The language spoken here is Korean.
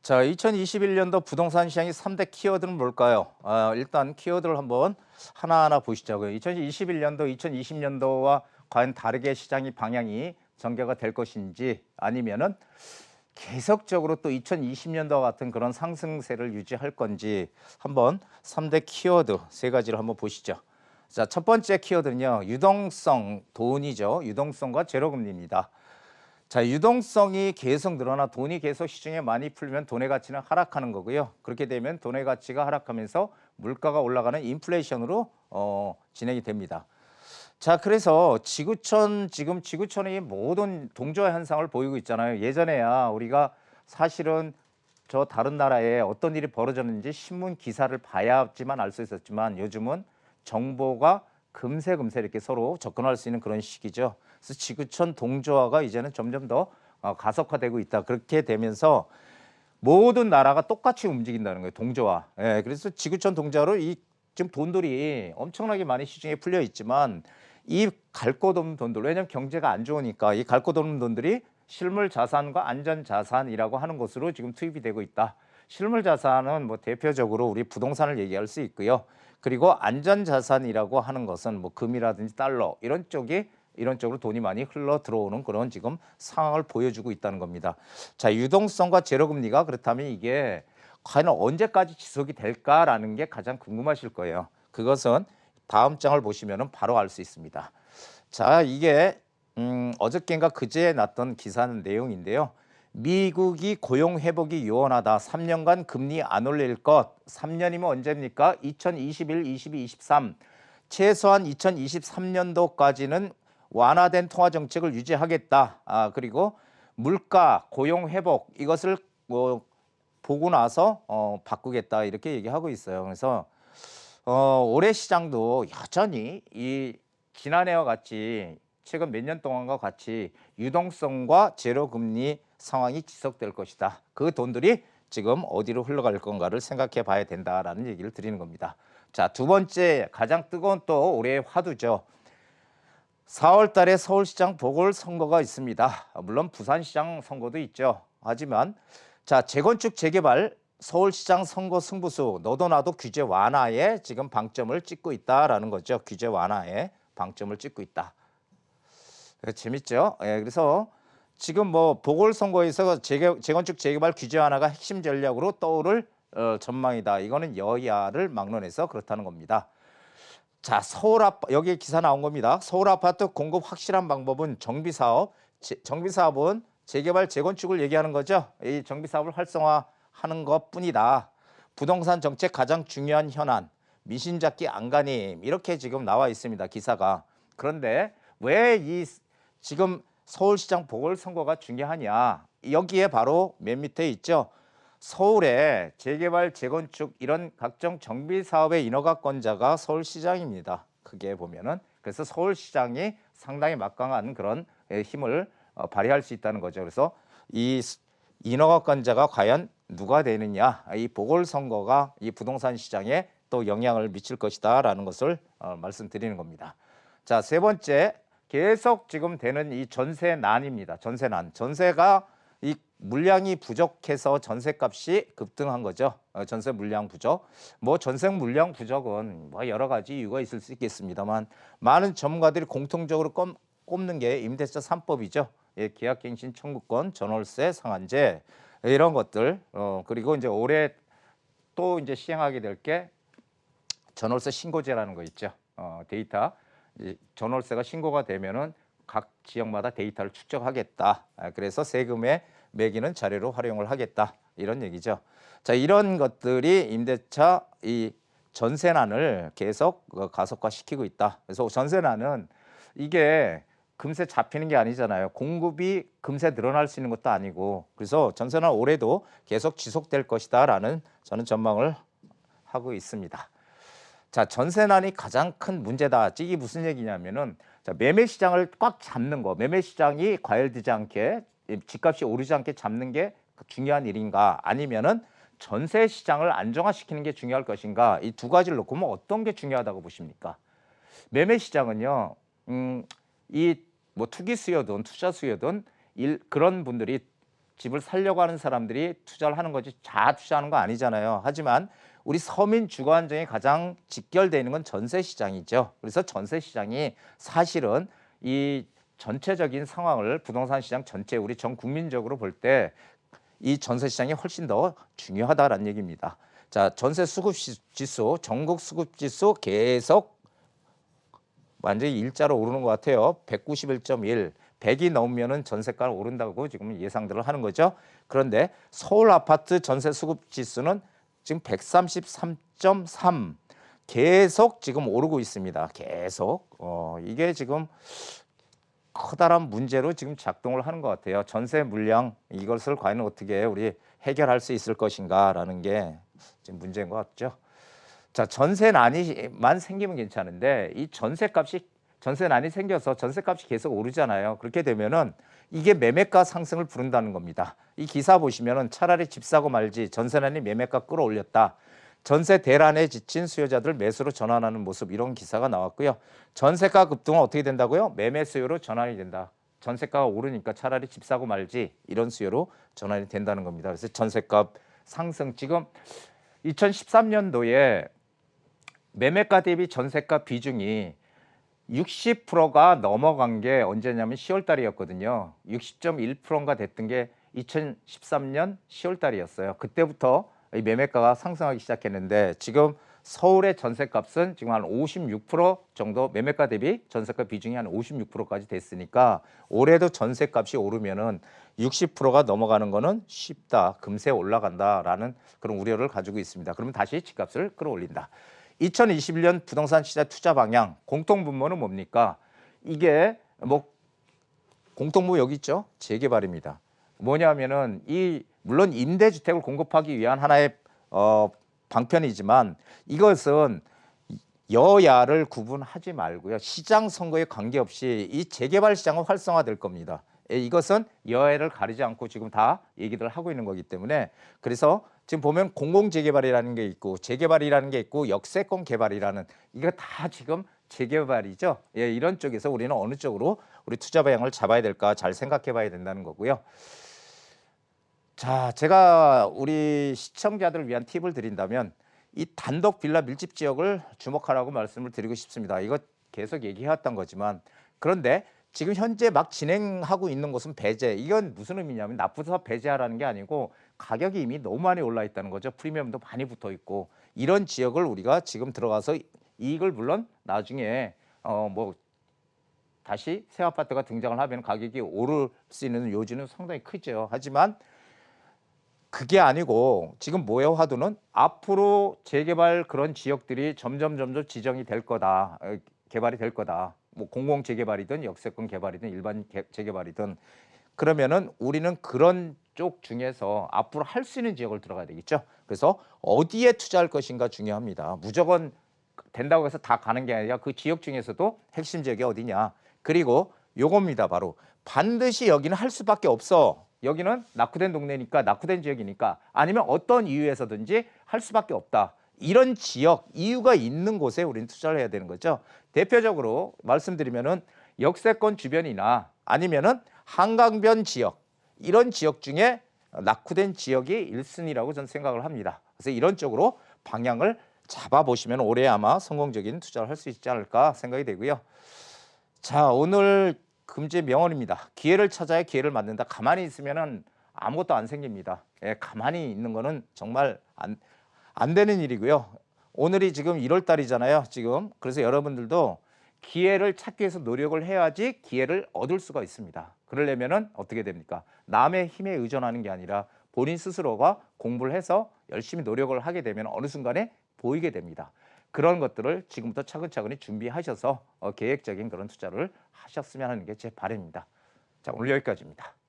자, 2021년도 부동산 시장의 3대 키워드는 뭘까요? 일단 키워드를 한번 하나하나 보시자고요. 2021년도, 2020년도와 과연 다르게 시장의 방향이 전개가 될 것인지 아니면은 계속적으로 또 2020년도와 같은 그런 상승세를 유지할 건지 한번 3대 키워드 세 가지를 한번 보시죠. 자, 첫 번째 키워드는요. 유동성, 돈이죠. 유동성과 제로금리입니다. 자, 유동성이 계속 늘어나 돈이 계속 시중에 많이 풀면 돈의 가치는 하락하는 거고요. 그렇게 되면 돈의 가치가 하락하면서 물가가 올라가는 인플레이션으로 진행이 됩니다. 자, 그래서 지금 지구촌이 모든 동조화 현상을 보이고 있잖아요. 예전에야 우리가 사실은 저 다른 나라에 어떤 일이 벌어졌는지 신문 기사를 봐야지만 알 수 있었지만 요즘은 정보가 금세 이렇게 서로 접근할 수 있는 그런 시기죠. 그래서 지구촌 동조화가 이제는 점점 더 가속화되고 있다. 그렇게 되면서 모든 나라가 똑같이 움직인다는 거예요. 동조화. 예, 그래서 지구촌 동조화로 이 지금 돈들이 엄청나게 많이 시중에 풀려 있지만 이 갈 곳 없는 돈들, 왜냐하면 경제가 안 좋으니까 이 갈 곳 없는 돈들이 실물 자산과 안전 자산이라고 하는 것으로 지금 투입이 되고 있다. 실물 자산은 뭐 대표적으로 우리 부동산을 얘기할 수 있고요. 그리고 안전 자산이라고 하는 것은 뭐 금이라든지 달러 이런 쪽으로 돈이 많이 흘러 들어오는 그런 지금 상황을 보여주고 있다는 겁니다. 자, 유동성과 제로금리가 그렇다면 이게 과연 언제까지 지속이 될까라는 게 가장 궁금하실 거예요. 그것은 다음 장을 보시면 바로 알 수 있습니다. 자, 이게 어저께인가 그제 났던 기사는 내용인데요. 미국이 고용 회복이 요원하다. 3년간 금리 안 올릴 것. 3년이면 언제입니까? 2021, 22, 23. 최소한 2023년도까지는 완화된 통화 정책을 유지하겠다. 그리고 물가, 고용 회복 이것을 보고 나서 바꾸겠다 이렇게 얘기하고 있어요. 그래서 올해 시장도 여전히 이 지난해와 같이 최근 몇 년 동안과 같이 유동성과 제로금리 상황이 지속될 것이다. 그 돈들이 지금 어디로 흘러갈 건가를 생각해 봐야 된다라는 얘기를 드리는 겁니다. 자, 두 번째 가장 뜨거운 또 올해의 화두죠. 4월 달에 서울시장 보궐선거가 있습니다. 물론 부산시장 선거도 있죠. 하지만 자, 재건축 재개발 서울시장 선거 승부수 너도 나도 규제 완화에 지금 방점을 찍고 있다라는 거죠. 규제 완화에 방점을 찍고 있다. 재밌죠? 예, 그래서 지금 뭐 보궐선거에서 재건축 재개발 규제 완화가 핵심 전략으로 떠오를 전망이다. 이거는 여야를 막론해서 그렇다는 겁니다. 자, 여기 기사 나온 겁니다. 서울 아파트 공급 확실한 방법은 정비사업은 재개발, 재건축을 얘기하는 거죠. 이 정비사업을 활성화하는 것뿐이다. 부동산 정책 가장 중요한 현안, 민심 잡기 안간힘 이렇게 지금 나와 있습니다. 기사가. 그런데 왜 지금 서울시장 보궐선거가 중요하냐? 여기에 바로 맨 밑에 있죠. 서울의 재개발, 재건축 이런 각종 정비 사업의 인허가권자가 서울시장입니다. 크게 보면은 그래서 서울시장이 상당히 막강한 그런 힘을 발휘할 수 있다는 거죠. 그래서 이 인허가권자가 과연 누가 되느냐, 이 보궐선거가 이 부동산 시장에 또 영향을 미칠 것이다라는 것을 말씀드리는 겁니다. 자, 세 번째 계속 지금 되는 이 전세난입니다. 전세난, 전세가 이 물량이 부족해서 전세값이 급등한 거죠. 전세 물량 부족. 뭐 전세 물량 부족은 뭐 여러 가지 이유가 있을 수 있겠습니다만 많은 전문가들이 공통적으로 꼽는 게 임대차 3법이죠. 예, 계약갱신 청구권, 전월세 상한제 이런 것들. 그리고 이제 올해 또 이제 시행하게 될 게 전월세 신고제라는 거 있죠. 데이터 전월세가 신고가 되면은 각 지역마다 데이터를 축적하겠다. 그래서 세금에 매기는 자료로 활용을 하겠다. 이런 얘기죠. 자, 이런 것들이 임대차 이 전세난을 계속 가속화시키고 있다. 그래서 전세난은 이게 금세 잡히는 게 아니잖아요. 공급이 금세 늘어날 수 있는 것도 아니고. 그래서 전세난 올해도 계속 지속될 것이다라는 저는 전망을 하고 있습니다. 자, 전세난이 가장 큰 문제다. 이게 무슨 얘기냐면은 자, 매매 시장을 꽉 잡는 거, 매매 시장이 과열되지 않게 집값이 오르지 않게 잡는 게 중요한 일인가? 아니면은 전세 시장을 안정화시키는 게 중요할 것인가? 이 두 가지를 놓고 보면 어떤 게 중요하다고 보십니까? 매매 시장은요, 이 뭐 투기 수요든 투자 수요든 그런 분들이 집을 살려고 하는 사람들이 투자를 하는 거지 다 투자하는 거 아니잖아요. 하지만 우리 서민 주거 안정이 가장 직결되어 있는 건 전세 시장이죠. 그래서 전세 시장이 사실은 이 전체적인 상황을 부동산 시장 전체 우리 전 국민적으로 볼 때 이 전세 시장이 훨씬 더 중요하다라는 얘기입니다. 자, 전세 수급 지수, 전국 수급 지수 계속 완전히 일자로 오르는 것 같아요. 191.1, 100이 넘으면은 전세가가 오른다고 지금 예상들을 하는 거죠. 그런데 서울 아파트 전세 수급 지수는 지금 133.3 계속 지금 오르고 있습니다. 계속 이게 지금 커다란 문제로 지금 작동을 하는 것 같아요. 전세 물량 이것을 과연 어떻게 우리 해결할 수 있을 것인가라는 게 지금 문제인 것 같죠. 자, 전세난이만 생기면 괜찮은데 이 전세난이 생겨서 전세값이 계속 오르잖아요. 그렇게 되면은 이게 매매가 상승을 부른다는 겁니다. 이 기사 보시면은 차라리 집 사고 말지 전세난이 매매가 끌어올렸다. 전세 대란에 지친 수요자들 매수로 전환하는 모습 이런 기사가 나왔고요. 전세가 급등은 어떻게 된다고요? 매매 수요로 전환이 된다. 전세가가 오르니까 차라리 집 사고 말지 이런 수요로 전환이 된다는 겁니다. 그래서 전세값 상승 지금 2013년도에 매매가 대비 전세가 비중이 60%가 넘어간 게 언제냐면 10월 달이었거든요. 60.1%가 됐던 게 2013년 10월 달이었어요. 그때부터 이 매매가가 상승하기 시작했는데 지금 서울의 전세값은 지금 한 56% 정도 매매가 대비 전세가 비중이 한 56%까지 됐으니까 올해도 전세값이 오르면은 60%가 넘어가는 거는 쉽다. 금세 올라간다라는 그런 우려를 가지고 있습니다. 그러면 다시 집값을 끌어올린다. 2021년 부동산 시장 투자 방향 공통분모는 뭡니까? 이게 뭐 공통분모 여기 있죠? 재개발입니다. 뭐냐면은 물론 임대주택을 공급하기 위한 하나의 방편이지만 이것은 여야를 구분하지 말고요. 시장 선거에 관계없이 이 재개발 시장은 활성화될 겁니다. 이것은 여야를 가리지 않고 지금 다 얘기들 하고 있는 거기 때문에 그래서 지금 보면 공공재개발이라는 게 있고 재개발이라는 게 있고 역세권 개발이라는 이거 다 지금 재개발이죠. 예, 이런 쪽에서 우리는 어느 쪽으로 우리 투자 방향을 잡아야 될까 잘 생각해 봐야 된다는 거고요. 자, 제가 우리 시청자들을 위한 팁을 드린다면 이 단독 빌라 밀집 지역을 주목하라고 말씀을 드리고 싶습니다. 이거 계속 얘기해왔던 거지만 그런데 지금 현재 막 진행하고 있는 곳은 배제. 이건 무슨 의미냐면 나쁘서 배제하라는 게 아니고 가격이 이미 너무 많이 올라 있다는 거죠. 프리미엄도 많이 붙어 있고 이런 지역을 우리가 지금 들어가서 이익을 물론 나중에 뭐 다시 새 아파트가 등장을 하면 가격이 오를 수 있는 요지는 상당히 크죠. 하지만 그게 아니고 지금 모여 화두는 앞으로 재개발 그런 지역들이 점점 지정이 될 거다. 개발이 될 거다. 뭐 공공 재개발이든 역세권 개발이든 일반 재개발이든 그러면은 우리는 그런 쪽 중에서 앞으로 할 수 있는 지역을 들어가야 되겠죠. 그래서 어디에 투자할 것인가 중요합니다. 무조건 된다고 해서 다 가는 게 아니라 그 지역 중에서도 핵심 지역이 어디냐. 그리고 요겁니다. 바로 반드시 여기는 할 수밖에 없어. 여기는 낙후된 동네니까 낙후된 지역이니까 아니면 어떤 이유에서든지 할 수밖에 없다. 이런 지역 이유가 있는 곳에 우리는 투자를 해야 되는 거죠. 대표적으로 말씀드리면은 역세권 주변이나 아니면은 한강변 지역 이런 지역 중에 낙후된 지역이 1순위라고 저는 생각을 합니다. 그래서 이런 쪽으로 방향을 잡아보시면 올해 아마 성공적인 투자를 할 수 있지 않을까 생각이 되고요. 자, 오늘 금주의 명언입니다. 기회를 찾아야 기회를 만든다. 가만히 있으면은 아무것도 안 생깁니다. 예, 가만히 있는 거는 정말 안 되는 일이고요. 오늘이 지금 1월 달이잖아요. 지금. 그래서 여러분들도 기회를 찾기 위해서 노력을 해야지 기회를 얻을 수가 있습니다. 그러려면은 어떻게 됩니까? 남의 힘에 의존하는 게 아니라 본인 스스로가 공부를 해서 열심히 노력을 하게 되면 어느 순간에 보이게 됩니다. 그런 것들을 지금부터 차근차근히 준비하셔서 계획적인 그런 투자를 하셨으면 하는 게 제 바람입니다. 자, 오늘 여기까지입니다.